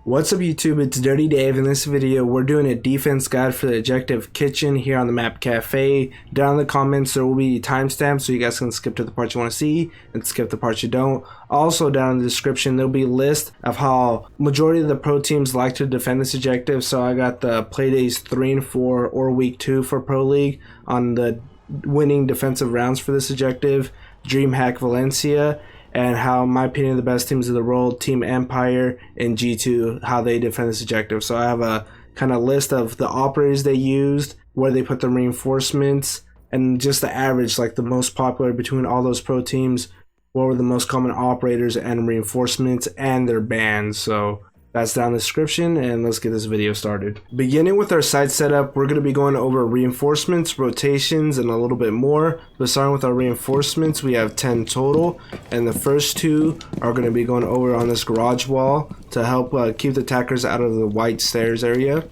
What's up YouTube, it's Dirty Dave. In this video we're doing a defense guide for the objective kitchen here on the map Kafe. Down in the comments there will be timestamps so you guys can skip to the part you want to see and skip the part you don't. Also down in the description there'll be a list of how majority of the pro teams like to defend this objective. So I got the play days 3 and 4 or week 2 for Pro League on the winning defensive rounds for this objective, DreamHack Valencia, and how, in my opinion, the best teams of the world, Team Empire and G2, how they defend this objective. So I have a kind of list of the operators they used, where they put the reinforcements, and just the average, like the most popular between all those pro teams, what were the most common operators and reinforcements and their bans. So that's down in the description, and let's get this video started. Beginning with our site setup, we're going to be going over reinforcements, rotations, and a little bit more. But starting with our reinforcements, we have 10 total, and the first 2 are going to be going over on this garage wall to help keep the attackers out of the white stairs area.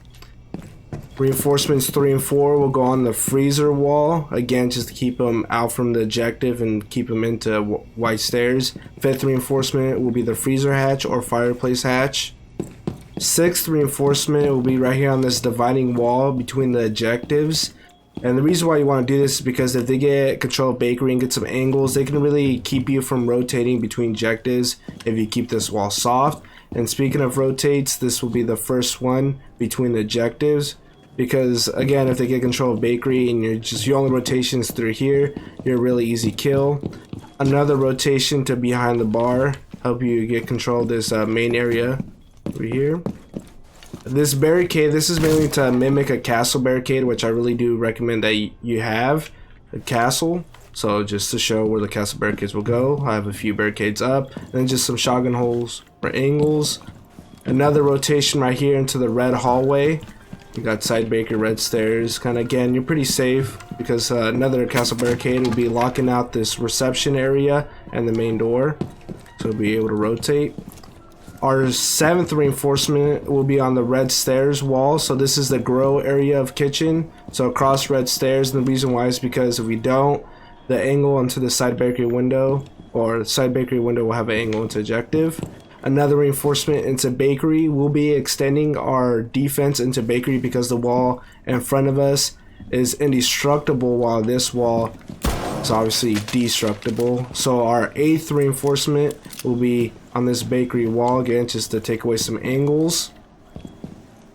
Reinforcements 3 and 4 will go on the freezer wall, again just to keep them out from the objective and keep them into white stairs. 5th reinforcement will be the freezer hatch or fireplace hatch. 6th reinforcement will be right here on this dividing wall between the objectives. And the reason why you want to do this is because if they get control of bakery and get some angles, they can really keep you from rotating between objectives if you keep this wall soft. And speaking of rotates, this will be the first one between the objectives, because again, if they get control of bakery and your only rotations through here, you're a really easy kill. Another rotation to behind the bar, help you get control of this main area over here. This barricade, this is mainly to mimic a castle barricade, which I really do recommend that you have a castle. So just to show where the castle barricades will go, I have a few barricades up, and then just some shotgun holes for angles. Another rotation right here into the red hallway. You got side baker, red stairs. Kind of again, you're pretty safe because another castle barricade will be locking out this reception area and the main door, so we'll be able to rotate. Our 7th reinforcement will be on the red stairs wall. So this is the grow area of kitchen. So across red stairs, and the reason why is because if we don't, the angle into the side bakery window, or the side bakery window will have an angle into objective. Another reinforcement into bakery. We'll be extending our defense into bakery because the wall in front of us is indestructible while this wall is obviously destructible. So our 8th reinforcement will be on this bakery wall, again just to take away some angles.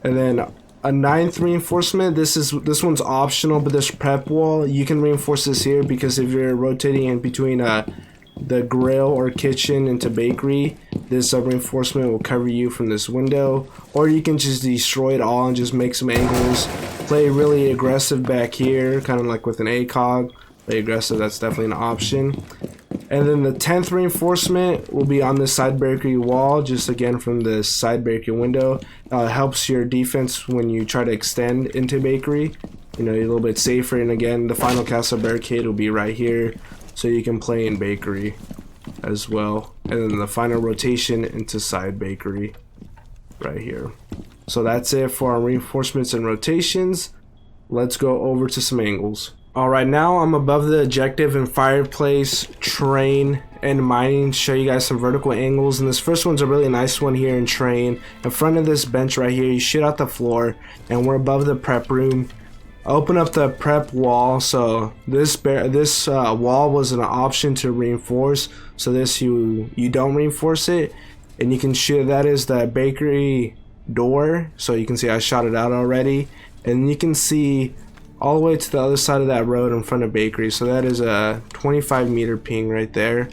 And then a 9th reinforcement, this one's optional, but this prep wall, you can reinforce this here because if you're rotating in between the grill or kitchen into bakery, this reinforcement will cover you from this window. Or you can just destroy it all and just make some angles, play really aggressive back here, kind of like with an ACOG. Play aggressive, that's definitely an option. And then the 10th reinforcement will be on this side bakery wall, just again from the side bakery window. Helps your defense when you try to extend into bakery. You know, you're a little bit safer. And again, the final castle barricade will be right here, so you can play in bakery as well. And then the final rotation into side bakery right here. So that's it for our reinforcements and rotations. Let's go over to some angles. Alright, now I'm above the objective in fireplace, train, and mining to show you guys some vertical angles. And this first one's a really nice one here in train. In front of this bench right here, you shoot out the floor, and we're above the prep room. Open up the prep wall. So this wall was an option to reinforce. So this you don't reinforce it, and you can shoot. That is the bakery door. So you can see I shot it out already, and you can see all the way to the other side of that road in front of bakery. So that is a 25-meter ping right there.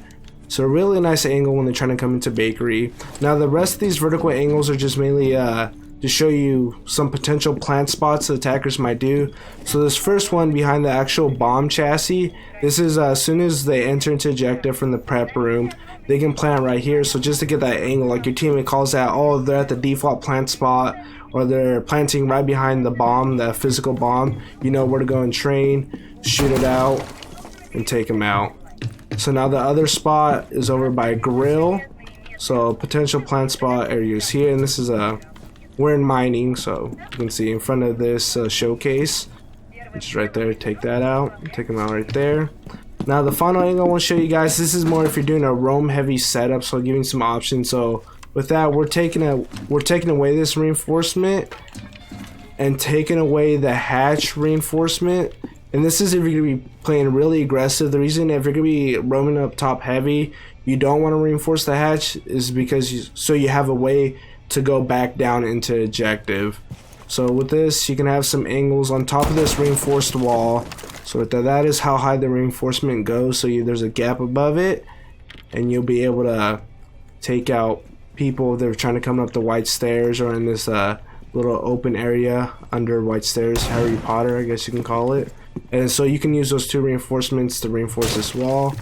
So a really nice angle when they're trying to come into bakery. Now the rest of these vertical angles are just mainly to show you some potential plant spots the attackers might do. So this first one behind the actual bomb chassis, this is as soon as they enter into objective from the prep room, they can plant right here. So just to get that angle, like your teammate calls that, oh, they're at the default plant spot, or they're planting right behind the bomb, the physical bomb, you know where to go and train, shoot it out, and take them out. So now the other spot is over by grill. So potential plant spot areas here, and this is we're in mining, so you can see in front of this showcase, which is right there. Take that out, take them out right there. Now the final angle I want to show you guys, this is more if you're doing a roam heavy setup, so giving some options. So with that, we're taking away this reinforcement and taking away the hatch reinforcement. And this is if you're gonna be playing really aggressive. The reason if you're gonna be roaming up top heavy, you don't want to reinforce the hatch is because so you have a way to go back down into objective. So with this, you can have some angles on top of this reinforced wall. So that is how high the reinforcement goes. So there's a gap above it, and you'll be able to take out people that are trying to come up the white stairs or in this little open area under white stairs, Harry Potter, I guess you can call it. And so you can use those two reinforcements to reinforce this wall,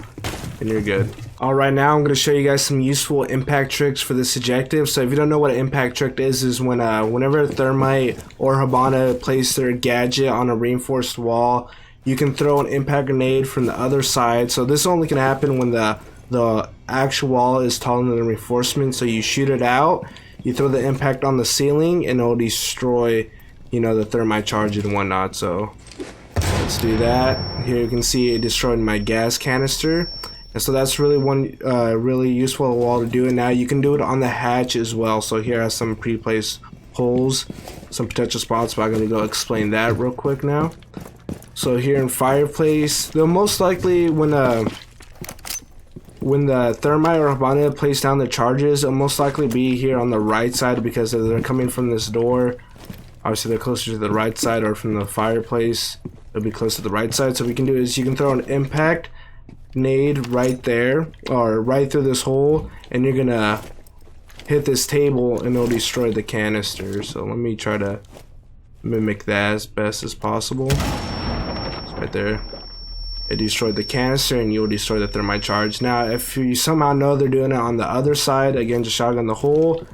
and you're good. Alright, now I'm going to show you guys some useful impact tricks for this objective. So if you don't know what an impact trick is when whenever a thermite or Hibana place their gadget on a reinforced wall, you can throw an impact grenade from the other side. So this only can happen when the actual wall is taller than the reinforcement. So you shoot it out, you throw the impact on the ceiling, and it'll destroy, you know, the thermite charge and whatnot. So let's do that. Here you can see it destroyed my gas canister. And so that's really one really useful wall to do it. Now you can do it on the hatch as well. So here I have some pre-placed holes, some potential spots, but I'm going to go explain that real quick now. So here in fireplace, they'll most likely when the thermite or Hibana place down the charges, it'll most likely be here on the right side because if they're coming from this door, obviously they're closer to the right side, or from the fireplace, it'll be close to the right side. So what we can do is you can throw an impact nade right there, or right through this hole, and you're gonna hit this table and it'll destroy the canister. So let me try to mimic that as best as possible. It's right there. It destroyed the canister and you'll destroy the thermite charge. Now if you somehow know they're doing it on the other side, again just shotgun the hole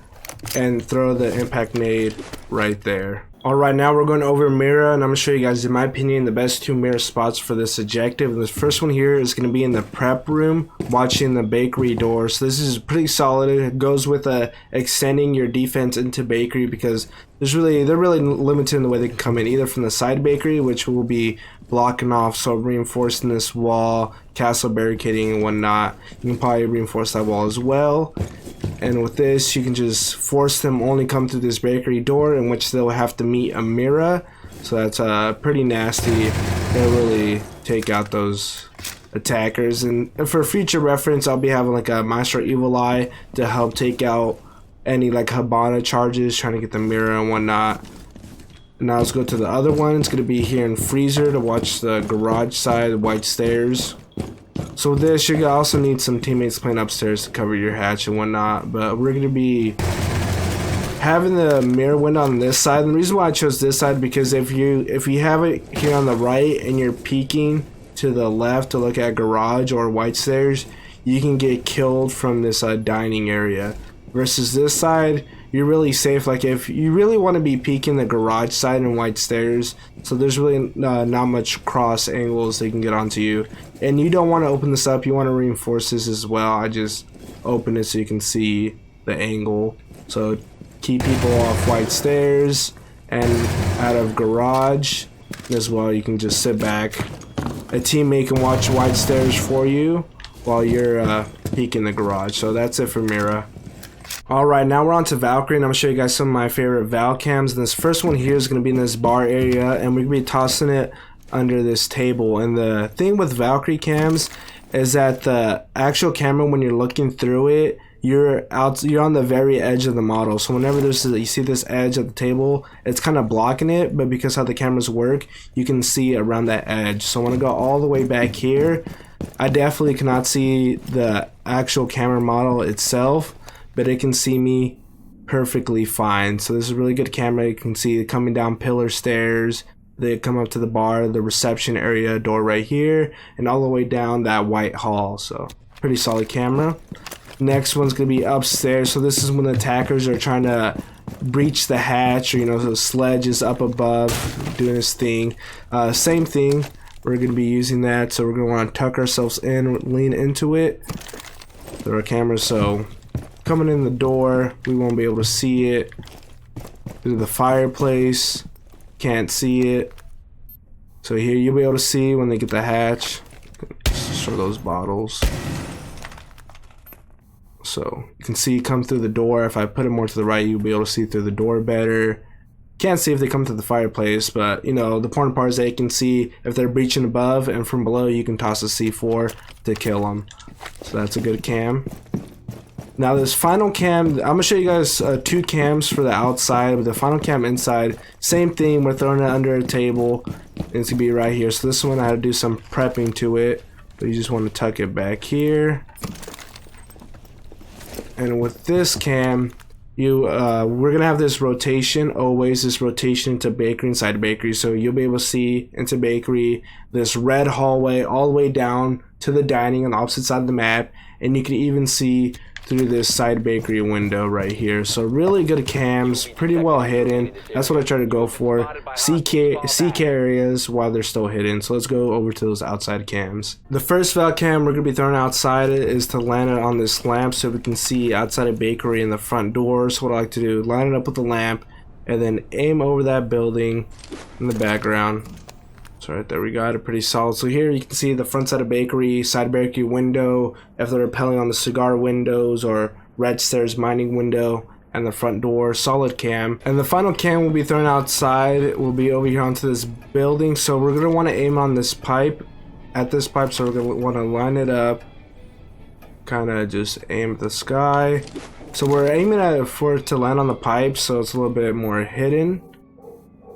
and throw the impact nade right there. Alright, now we're going over Mira, and I'm going to show you guys, in my opinion, the best two Mira spots for this objective. And the first one here is going to be in the prep room, watching the bakery door. So this is pretty solid. It goes with extending your defense into bakery, because they're really limited in the way they can come in, either from the side bakery, which will be blocking off, so reinforcing this wall, castle barricading and whatnot. You can probably reinforce that wall as well. And with this, you can just force them only come through this bakery door, in which they'll have to meet a Mira. So that's pretty nasty. They'll really take out those attackers. And for future reference, I'll be having like a Maestro Evil Eye to help take out any like Hibana charges, trying to get the Mira and whatnot. Now let's go to the other one. It's going to be here in freezer to watch the garage side, white stairs. So with this, you also need some teammates playing upstairs to cover your hatch and whatnot. But we're going to be having the mirror window on this side. And the reason why I chose this side, because if you have it here on the right and you're peeking to the left to look at garage or white stairs, you can get killed from this dining area. Versus this side, you're really safe. Like if you really want to be peeking the garage side and white stairs, so there's really not much cross angles they can get onto you. And you don't want to open this up, you want to reinforce this as well. I just open it so you can see the angle. So keep people off white stairs and out of garage as well. You can just sit back. A teammate can watch white stairs for you while you're peeking the garage. So that's it for Mira. Alright, now we're on to Valkyrie, and I'm going to show you guys some of my favorite Val cams. And this first one here is going to be in this bar area, and we're going to be tossing it under this table. And the thing with Valkyrie cams is that the actual camera, when you're looking through it, you're on the very edge of the model. So whenever you see this edge at the table, it's kind of blocking it, but because how the cameras work, you can see around that edge. So when I go all the way back here, I definitely cannot see the actual camera model itself, but it can see me perfectly fine. So this is a really good camera. You can see it coming down pillar stairs. They come up to the bar, the reception area door right here, and all the way down that white hall. So pretty solid camera. Next one's gonna be upstairs. So this is when the attackers are trying to breach the hatch, or the sledge is up above doing this thing. Same thing. We're gonna be using that. So we're gonna want to tuck ourselves in, lean into it. Through our camera. So coming in the door, we won't be able to see it. Through the fireplace, can't see it. So here you'll be able to see when they get the hatch. Just show those bottles. So you can see come through the door. If I put it more to the right, you'll be able to see through the door better. Can't see if they come through the fireplace, but you know, the important part is that you can see if they're breaching above, and from below you can toss a C4 to kill them. So that's a good cam. Now this final cam, I'm gonna show you guys 2 cams for the outside, but the final cam inside, same thing. We're throwing it under a table. It's gonna be right here. So this one I had to do some prepping to it, but you just want to tuck it back here. And with this cam, we're gonna have this rotation, always this rotation into bakery, inside bakery. So you'll be able to see into bakery, this red hallway all the way down to the dining on the opposite side of the map, and you can even see through this side bakery window right here. So really good cams, pretty well hidden. That's what I try to go for. CK areas while they're still hidden. So let's go over to those outside cams. The first val cam we're gonna be throwing outside is to land it on this lamp so we can see outside of bakery in the front door. So what I like to do, line it up with the lamp and then aim over that building in the background. So right there we got it pretty solid. So here you can see the front side of bakery, side bakery window, if they're repelling on the cigar windows or red stairs mining window, and the front door, solid cam. And the final cam will be thrown outside. It will be over here onto this building. So we're gonna want to aim on this pipe, at this pipe. So we're gonna want to line it up, kind of just aim at the sky. So we're aiming at it for it to land on the pipe, so it's a little bit more hidden.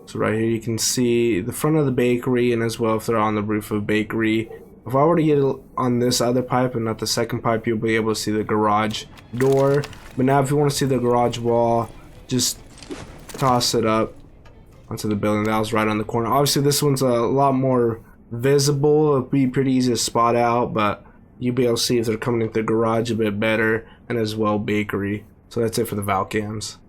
So right here you can see the front of the bakery, and as well if they're on the roof of bakery. If I were to get it on this other pipe and not the second pipe, you'll be able to see the garage door. But now if you want to see the garage wall, just toss it up onto the building. That was right on the corner. Obviously this one's a lot more visible. It'll be pretty easy to spot out, but you'll be able to see if they're coming into the garage a bit better, and as well bakery. So that's it for the val cams.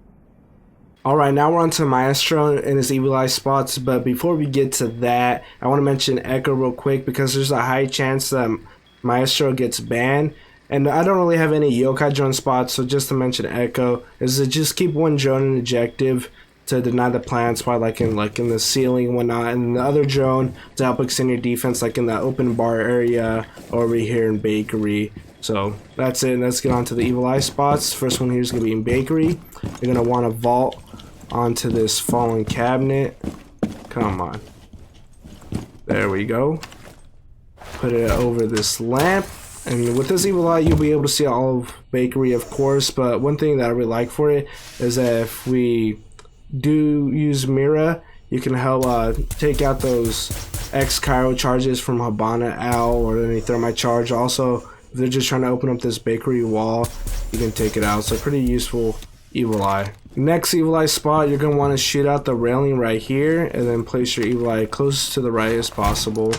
Alright, now we're on to Maestro and his evil eye spots, but before we get to that, I want to mention Echo real quick because there's a high chance that Maestro gets banned, and I don't really have any yokai drone spots, so just to mention Echo, is to just keep one drone in objective to deny the plant spot like in the ceiling and whatnot, and the other drone to help extend your defense like in the open bar area or over here in bakery. So that's it. Let's get on to the evil eye spots. First one here is going to be in bakery. You're going to want to vault onto this fallen cabinet. Come on. There we go. Put it over this lamp. And with this evil eye, you'll be able to see all of bakery, of course. But one thing that I really like for it is that if we do use Mira, you can help take out those X Cairo charges from Habana Owl or any thermite charge. Also, if they're just trying to open up this bakery wall, you can take it out. So pretty useful evil eye. Next evil eye spot, you're going to want to shoot out the railing right here and then place your evil eye close to the right as possible.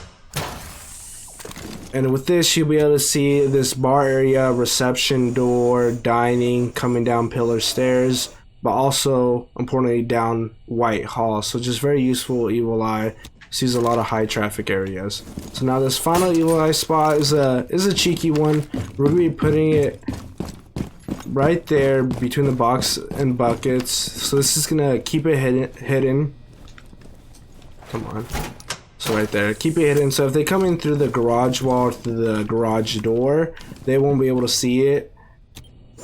And with this, you'll be able to see this bar area, reception door, dining, coming down pillar stairs, but also importantly down White Hall. So just very useful evil eye. Sees a lot of high traffic areas. So now this final evil eye spot is a cheeky one. We're gonna be putting it right there between the box and buckets. So this is gonna keep it hidden. Come on. So right there, keep it hidden. So if they come in through the garage wall or through the garage door, they won't be able to see it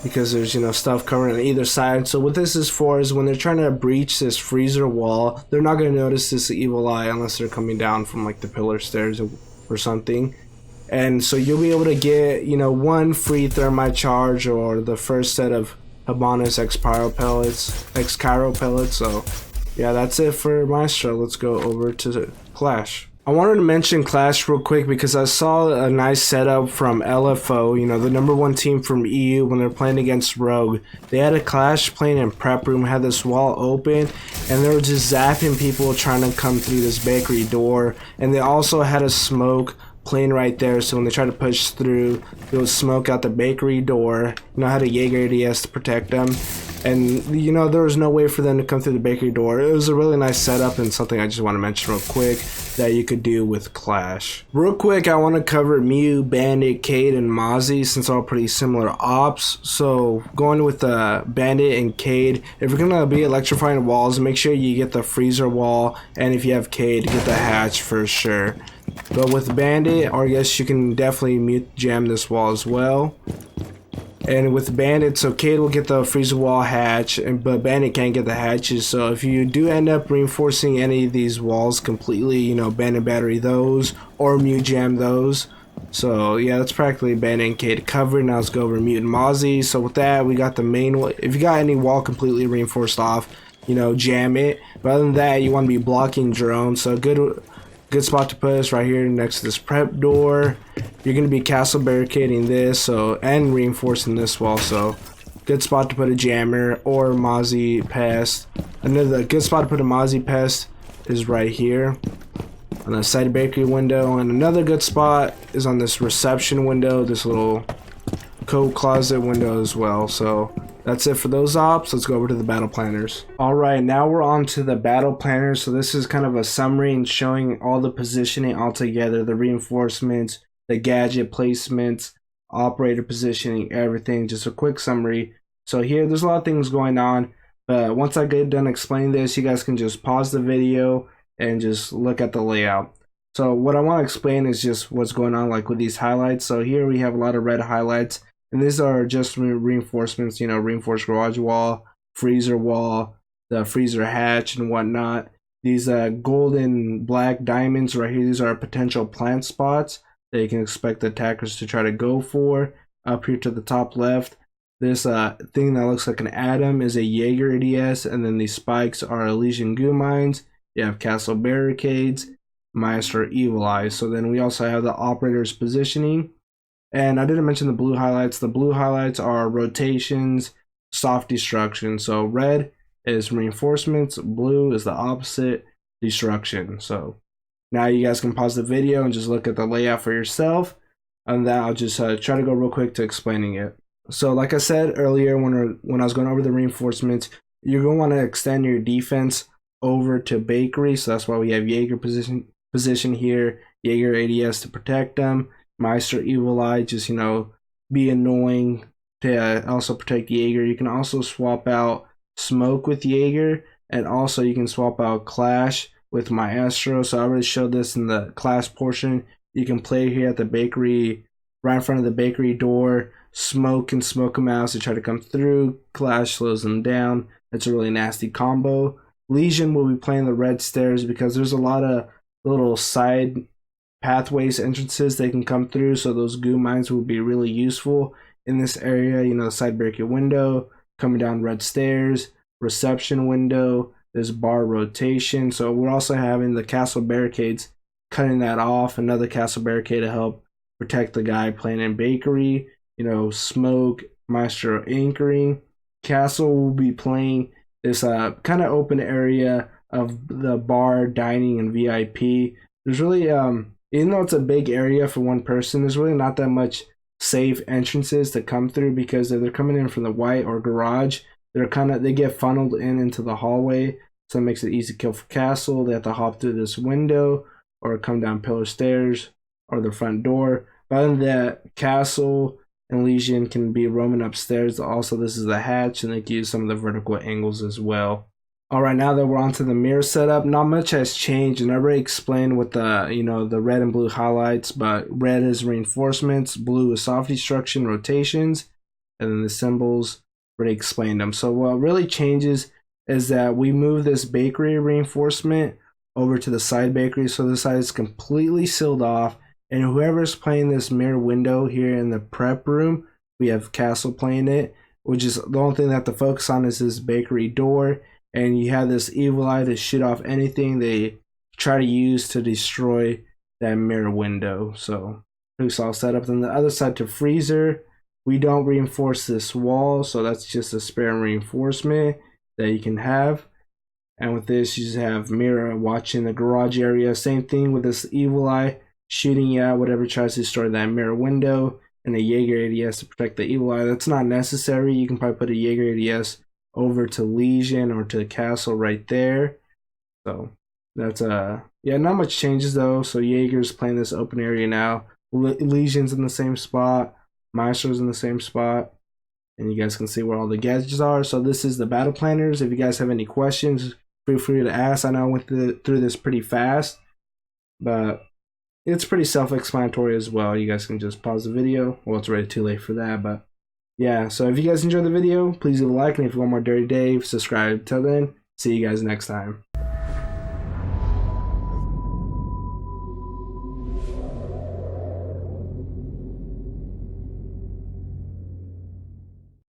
because there's, you know, stuff covering on either side. So what this is for is when they're trying to breach this freezer wall, they're not going to notice this evil eye unless they're coming down from like the pillar stairs or something. And so you'll be able to get, you know, one free thermite charge or the first set of Habana's X Cairo pellets. So yeah, that's it for Maestro. Let's go over to Clash. I wanted to mention Clash real quick because I saw a nice setup from LFO, you know, the #1 team from EU when they're playing against Rogue. They had a Clash playing in prep room, had this wall open, and they were just zapping people trying to come through this bakery door. And they also had a smoke playing right there, so when they tried to push through, there was smoke out the bakery door. You know, had a Jager ADS to protect them. And, you know, there was no way for them to come through the bakery door. It was a really nice setup and something I just want to mention real quick that you could do with Clash. Real quick, I want to cover Mew, Bandit, Cade, and Mozzie since they're all pretty similar ops. So going with the Bandit and Cade, if you're going to be electrifying walls, make sure you get the freezer wall, and if you have Cade, get the hatch for sure. But with Bandit, or I guess you can definitely mute jam this wall as well. And with Bandit, so Cade will get the freezer wall hatch, but Bandit can't get the hatches. So if you do end up reinforcing any of these walls completely, you know, Bandit battery those or mute jam those. So yeah, that's practically Bandit and Cade covered. Now let's go over Mute and Mozzie. So with that, we got the main wall. If you got any wall completely reinforced off, you know, jam it. But other than that, you want to be blocking drones. So good spot to put us right here next to this prep door. You're going to be castle barricading this, so, and reinforcing this wall, so good spot to put a jammer or Mozzie pest. Another good spot to put a Mozzie pest is right here on the side bakery window, and another good spot is on this reception window, this little coat closet window as well. So that's it for those ops. Let's go over to the battle planners. Alright, now we're on to the battle planners. So this is kind of a summary and showing all the positioning all together, the reinforcements, the gadget placements, operator positioning, everything. Just a quick summary. So here, there's a lot of things going on, but once I get done explaining this, you guys can just pause the video and just look at the layout. So what I want to explain is just what's going on like with these highlights. So here we have a lot of red highlights. And these are just reinforcements, you know, reinforced garage wall, freezer wall, the freezer hatch and whatnot. These golden black diamonds right here, these are potential plant spots that you can expect the attackers to try to go for. Up here to the top left, this thing that looks like an atom is a Jager ADS, and then these spikes are Elysian goo mines. You have castle barricades, Maestro evil eyes. So then we also have the operator's positioning. And I didn't mention the blue highlights. The blue highlights are rotations, soft destruction. So red is reinforcements, blue is the opposite, destruction. So now you guys can pause the video and just look at the layout for yourself. And then I'll just try to go real quick to explaining it. So like I said earlier when I was going over the reinforcements, you're going to want to extend your defense over to bakery. So that's why we have Jager position here, Jager ADS to protect them. Maestro Evil Eye, just, you know, be annoying to also protect Jager. You can also swap out Smoke with Jager, and also you can swap out Clash with Maestro. So I already showed this in the class portion. You can play here at the bakery, right in front of the bakery door. Smoke and smoke them out to try to come through. Clash slows them down. It's a really nasty combo. Legion will be playing the red stairs because there's a lot of little side pathways, entrances they can come through, so those goo mines will be really useful in this area. You know, the side barricade window, coming down red stairs, reception window, there's bar rotation. So we're also having the castle barricades, cutting that off, another castle barricade to help protect the guy playing in bakery. You know, smoke, Maestro anchoring. Castle will be playing this kind of open area of the bar, dining, and VIP. There's really even though it's a big area for one person, there's really not that much safe entrances to come through, because if they're coming in from the white or garage, they get funneled into the hallway, so it makes it easy to kill for castle. They have to hop through this window or come down pillar stairs or the front door. But other than that, castle and Legion can be roaming upstairs. Also, this is the hatch, and they can use some of the vertical angles as well. Alright, now that we're onto the mirror setup, not much has changed, and I already explained with the, you know, the red and blue highlights, but red is reinforcements, blue is soft destruction, rotations, and then the symbols, already explained them. So what really changes is that we move this bakery reinforcement over to the side bakery, so this side is completely sealed off, and whoever's playing this mirror window here in the prep room, we have castle playing it, which is the only thing they have to focus on is this bakery door. And you have this evil eye to shoot off anything they try to use to destroy that mirror window. So it's all set up. Then the other side to freezer, we don't reinforce this wall, so that's just a spare reinforcement that you can have. And with this, you just have Mira watching the garage area. Same thing with this evil eye shooting out whatever tries to destroy that mirror window, and a Jager ADS to protect the evil eye. That's not necessary. You can probably put a Jager ADS over to Legion or to the castle right there. So that's yeah, not much changes though. So Jager's playing this open area now. Legion's in the same spot. Maestro's in the same spot. And you guys can see where all the gadgets are. So this is the battle planners. If you guys have any questions, feel free to ask. I know I went through this pretty fast, but it's pretty self-explanatory as well. You guys can just pause the video. Well, it's already too late for that, but yeah, so if you guys enjoyed the video, please leave a like, and if you want more Dirty Dave, subscribe. Till then, see you guys next time.